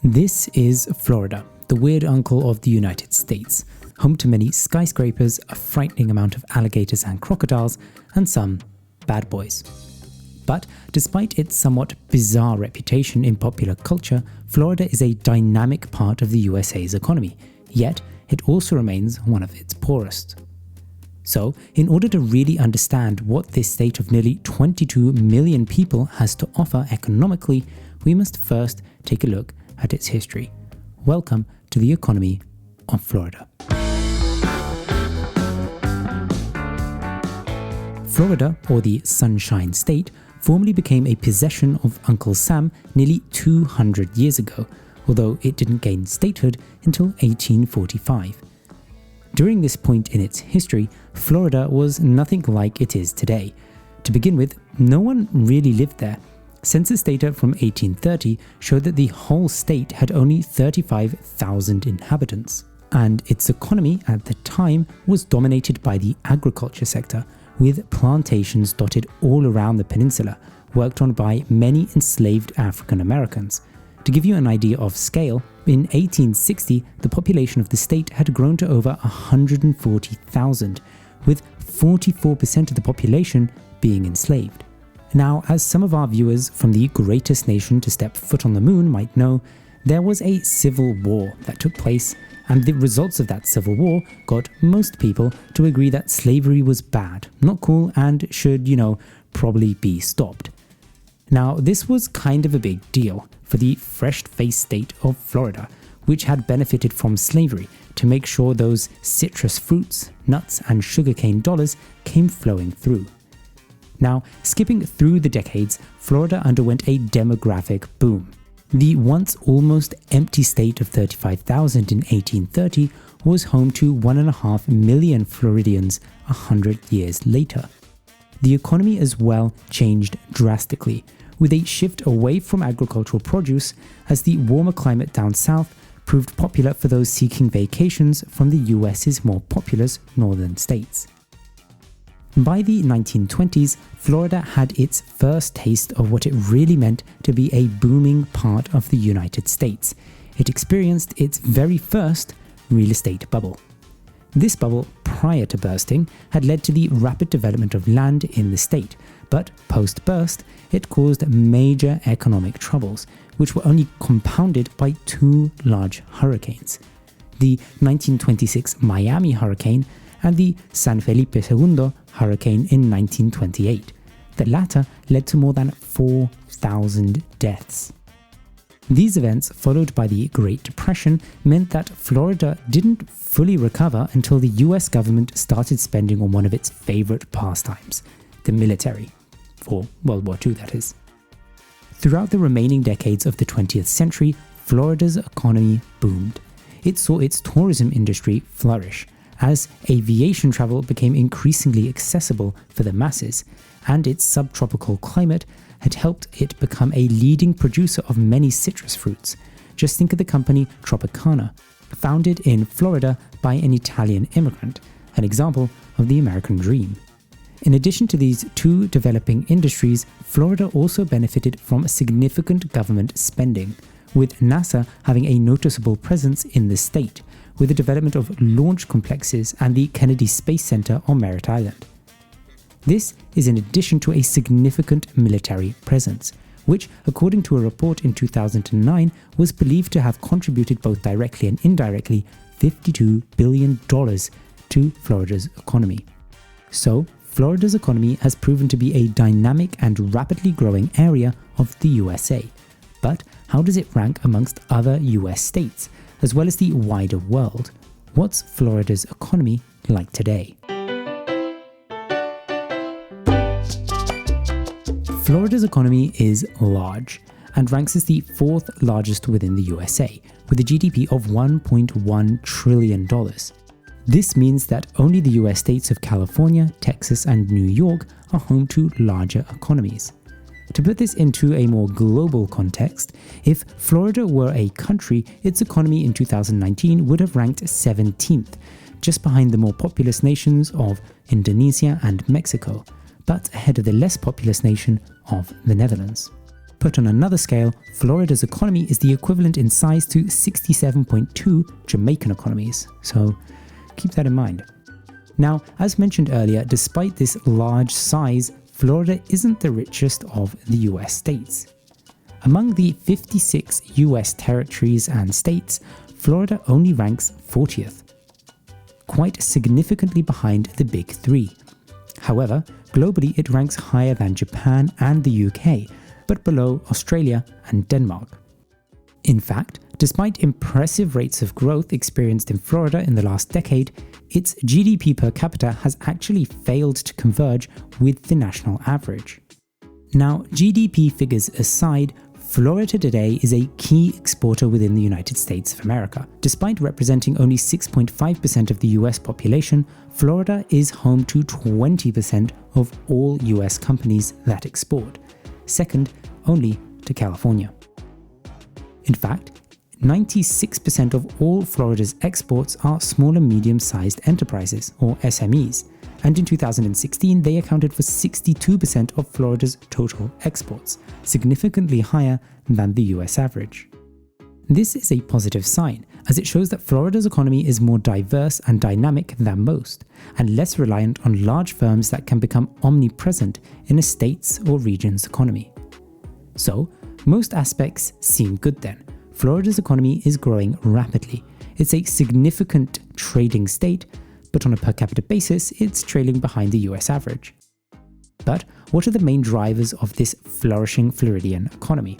This is Florida, the weird uncle of the United States, home to many skyscrapers, a frightening amount of alligators and crocodiles, and some bad boys. But despite its somewhat bizarre reputation in popular culture, Florida is a dynamic part of the USA's economy, yet it also remains one of its poorest. So, in order to really understand what this state of nearly 22 million people has to offer economically, we must first take a look at its history. Welcome to the economy of Florida. Florida, or the Sunshine State, formerly became a possession of Uncle Sam nearly 200 years ago, although it didn't gain statehood until 1845. During this point in its history, Florida was nothing like it is today. To begin with, no one really lived there. Census data from 1830 showed that the whole state had only 35,000 inhabitants, and its economy at the time was dominated by the agriculture sector, with plantations dotted all around the peninsula, worked on by many enslaved African Americans. To give you an idea of scale, in 1860 the population of the state had grown to over 140,000, with 44% of the population being enslaved. Now, as some of our viewers from the greatest nation to step foot on the moon might know, there was a civil war that took place, and the results of that civil war got most people to agree that slavery was bad, not cool, and should, probably be stopped. Now, this was kind of a big deal for the fresh-faced state of Florida, which had benefited from slavery to make sure those citrus fruits, nuts, and sugarcane dollars came flowing through. Now, skipping through the decades, Florida underwent a demographic boom. The once almost empty state of 35,000 in 1830 was home to 1.5 million Floridians 100 years later. The economy as well changed drastically, with a shift away from agricultural produce as the warmer climate down south proved popular for those seeking vacations from the US's more populous northern states. By the 1920s, Florida had its first taste of what it really meant to be a booming part of the United States. It experienced its very first real estate bubble. This bubble, prior to bursting, had led to the rapid development of land in the state, but post-burst, it caused major economic troubles, which were only compounded by two large hurricanes: the 1926 Miami hurricane and the San Felipe II hurricane in 1928. The latter led to more than 4,000 deaths. These events, followed by the Great Depression, meant that Florida didn't fully recover until the US government started spending on one of its favorite pastimes, the military, for World War II that is. Throughout the remaining decades of the 20th century, Florida's economy boomed. It saw its tourism industry flourish, as aviation travel became increasingly accessible for the masses, and its subtropical climate had helped it become a leading producer of many citrus fruits. Just think of the company Tropicana, founded in Florida by an Italian immigrant, an example of the American dream. In addition to these two developing industries, Florida also benefited from significant government spending, with NASA having a noticeable presence in the state, with the development of launch complexes and the Kennedy Space Center on Merritt Island. This is in addition to a significant military presence, which, according to a report in 2009, was believed to have contributed both directly and indirectly $52 billion to Florida's economy. So, Florida's economy has proven to be a dynamic and rapidly growing area of the USA. But how does it rank amongst other US states, as well as the wider world? What's Florida's economy like today? Florida's economy is large and ranks as the fourth largest within the USA, with a GDP of $1.1 trillion. This means that only the US states of California, Texas, and New York are home to larger economies. To put this into a more global context, if Florida were a country, its economy in 2019 would have ranked 17th, just behind the more populous nations of Indonesia and Mexico, but ahead of the less populous nation of the Netherlands. Put on another scale, Florida's economy is the equivalent in size to 67.2 Jamaican economies, so keep that in mind. Now, as mentioned earlier, despite this large size, Florida isn't the richest of the US states. Among the 56 US territories and states, Florida only ranks 40th, quite significantly behind the Big Three. However, globally it ranks higher than Japan and the UK, but below Australia and Denmark. In fact, despite impressive rates of growth experienced in Florida in the last decade, its GDP per capita has actually failed to converge with the national average. Now, GDP figures aside, Florida today is a key exporter within the United States of America. Despite representing only 6.5% of the US population, Florida is home to 20% of all US companies that export, second only to California. In fact, 96% of all Florida's exports are small and medium-sized enterprises, or SMEs, and in 2016 they accounted for 62% of Florida's total exports, significantly higher than the US average. This is a positive sign, as it shows that Florida's economy is more diverse and dynamic than most, and less reliant on large firms that can become omnipresent in a state's or region's economy. So, most aspects seem good then. Florida's economy is growing rapidly. It's a significant trading state, but on a per capita basis, it's trailing behind the US average. But what are the main drivers of this flourishing Floridian economy?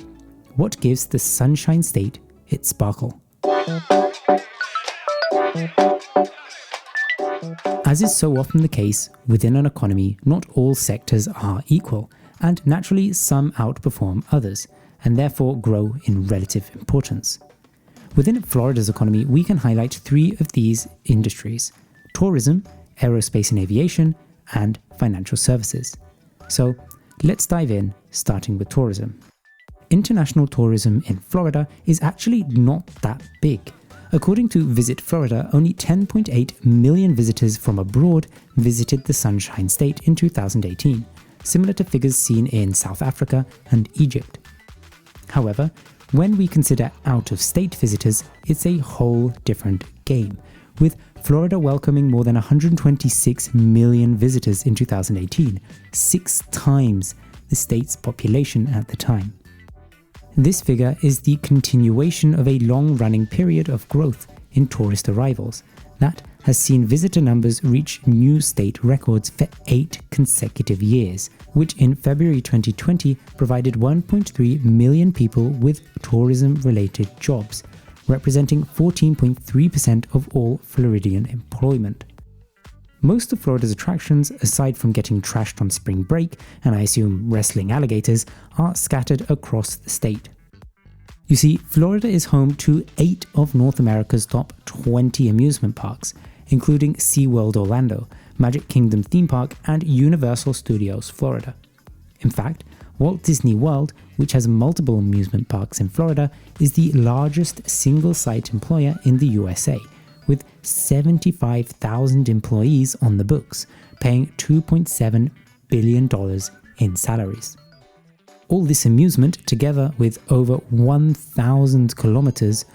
What gives the Sunshine State its sparkle? As is so often the case within an economy, not all sectors are equal, and naturally some outperform others, and therefore grow in relative importance. Within Florida's economy, we can highlight three of these industries: tourism, aerospace and aviation, and financial services. So let's dive in, starting with tourism. International tourism in Florida is actually not that big. According to Visit Florida, only 10.8 million visitors from abroad visited the Sunshine State in 2018, similar to figures seen in South Africa and Egypt. However, when we consider out-of-state visitors, it's a whole different game, with Florida welcoming more than 126 million visitors in 2018, 6 times the state's population at the time. This figure is the continuation of a long-running period of growth in tourist arrivals that has seen visitor numbers reach new state records for 8 consecutive years, which in February 2020 provided 1.3 million people with tourism-related jobs, representing 14.3% of all Floridian employment. Most of Florida's attractions, aside from getting trashed on spring break and I assume wrestling alligators, are scattered across the state. You see, Florida is home to 8 of North America's top 20 amusement parks, including SeaWorld Orlando, Magic Kingdom Theme Park, and Universal Studios Florida. In fact, Walt Disney World, which has multiple amusement parks in Florida, is the largest single-site employer in the USA, with 75,000 employees on the books, paying $2.7 billion in salaries. All this amusement, together with over 1,000 kilometers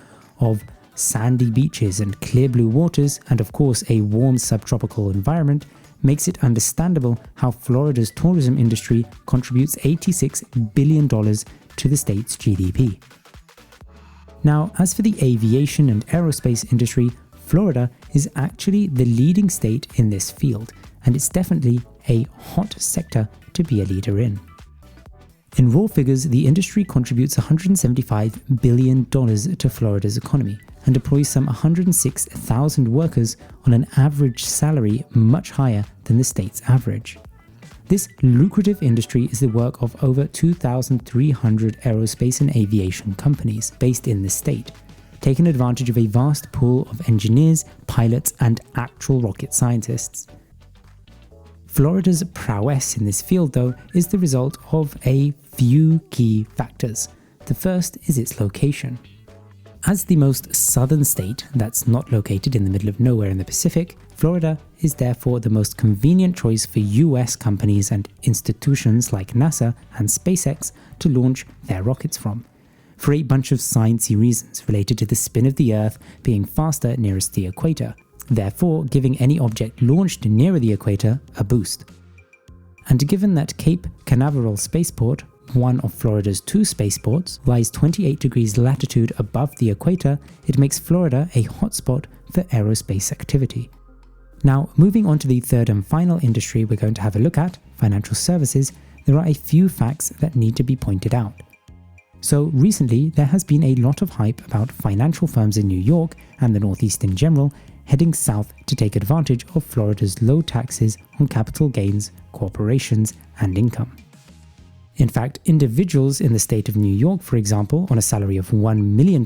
of sandy beaches and clear blue waters, and of course a warm subtropical environment, makes it understandable how Florida's tourism industry contributes $86 billion to the state's GDP. Now, as for the aviation and aerospace industry, Florida is actually the leading state in this field, and it's definitely a hot sector to be a leader in. In raw figures, the industry contributes $175 billion to Florida's economy and employs some 106,000 workers on an average salary much higher than the state's average. This lucrative industry is the work of over 2,300 aerospace and aviation companies based in the state, taking advantage of a vast pool of engineers, pilots, and actual rocket scientists. Florida's prowess in this field, though, is the result of a few key factors. The first is its location. As the most southern state that's not located in the middle of nowhere in the Pacific, Florida is therefore the most convenient choice for US companies and institutions like NASA and SpaceX to launch their rockets from, for a bunch of sciencey reasons related to the spin of the Earth being faster nearest the equator, therefore giving any object launched nearer the equator a boost. And given that Cape Canaveral Spaceport, one of Florida's 2 spaceports, lies 28 degrees latitude above the equator, it makes Florida a hotspot for aerospace activity. Now, moving on to the third and final industry we're going to have a look at, financial services, there are a few facts that need to be pointed out. So recently, there has been a lot of hype about financial firms in New York and the Northeast in general heading south to take advantage of Florida's low taxes on capital gains, corporations, and income. In fact, individuals in the state of New York, for example, on a salary of $1 million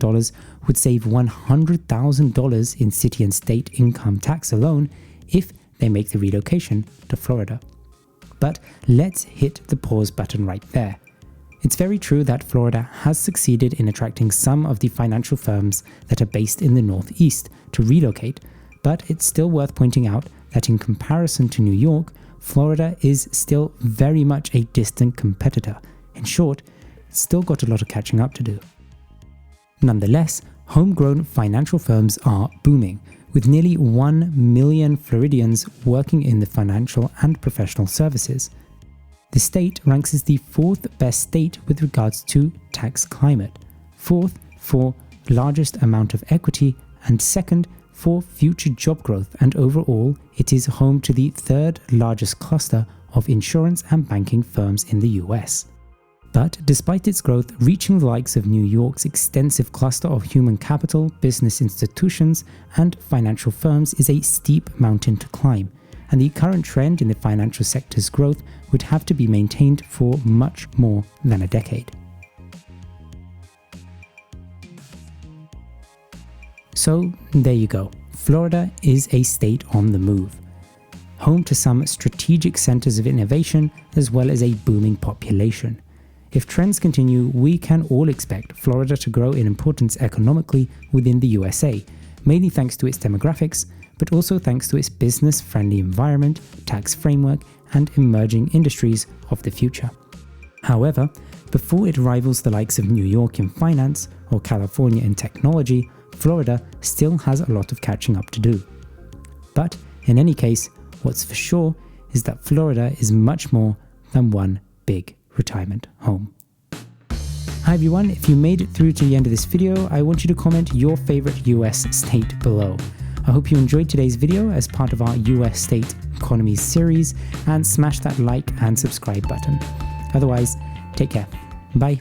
would save $100,000 in city and state income tax alone if they make the relocation to Florida. But let's hit the pause button right there. It's very true that Florida has succeeded in attracting some of the financial firms that are based in the Northeast to relocate, but it's still worth pointing out that in comparison to New York, Florida is still very much a distant competitor. In short, it's still got a lot of catching up to do. Nonetheless, homegrown financial firms are booming, with nearly 1 million Floridians working in the financial and professional services. The state ranks as the 4th best state with regards to tax climate, 4th for largest amount of equity, and 2nd for future job growth, and overall it is home to the 3rd largest cluster of insurance and banking firms in the US. But despite its growth reaching the likes of New York's extensive cluster of human capital, business institutions, and financial firms is a steep mountain to climb, and the current trend in the financial sector's growth would have to be maintained for much more than a decade. So there you go, Florida is a state on the move, home to some strategic centers of innovation as well as a booming population. If trends continue, we can all expect Florida to grow in importance economically within the USA, mainly thanks to its demographics, but also thanks to its business-friendly environment, tax framework, and emerging industries of the future. However, before it rivals the likes of New York in finance or California in technology, Florida still has a lot of catching up to do. But in any case, what's for sure is that Florida is much more than one big retirement home. Hi everyone, if you made it through to the end of this video, I want you to comment your favorite US state below. I hope you enjoyed today's video as part of our US state economies series, and smash that like and subscribe button. Otherwise, take care. Bye.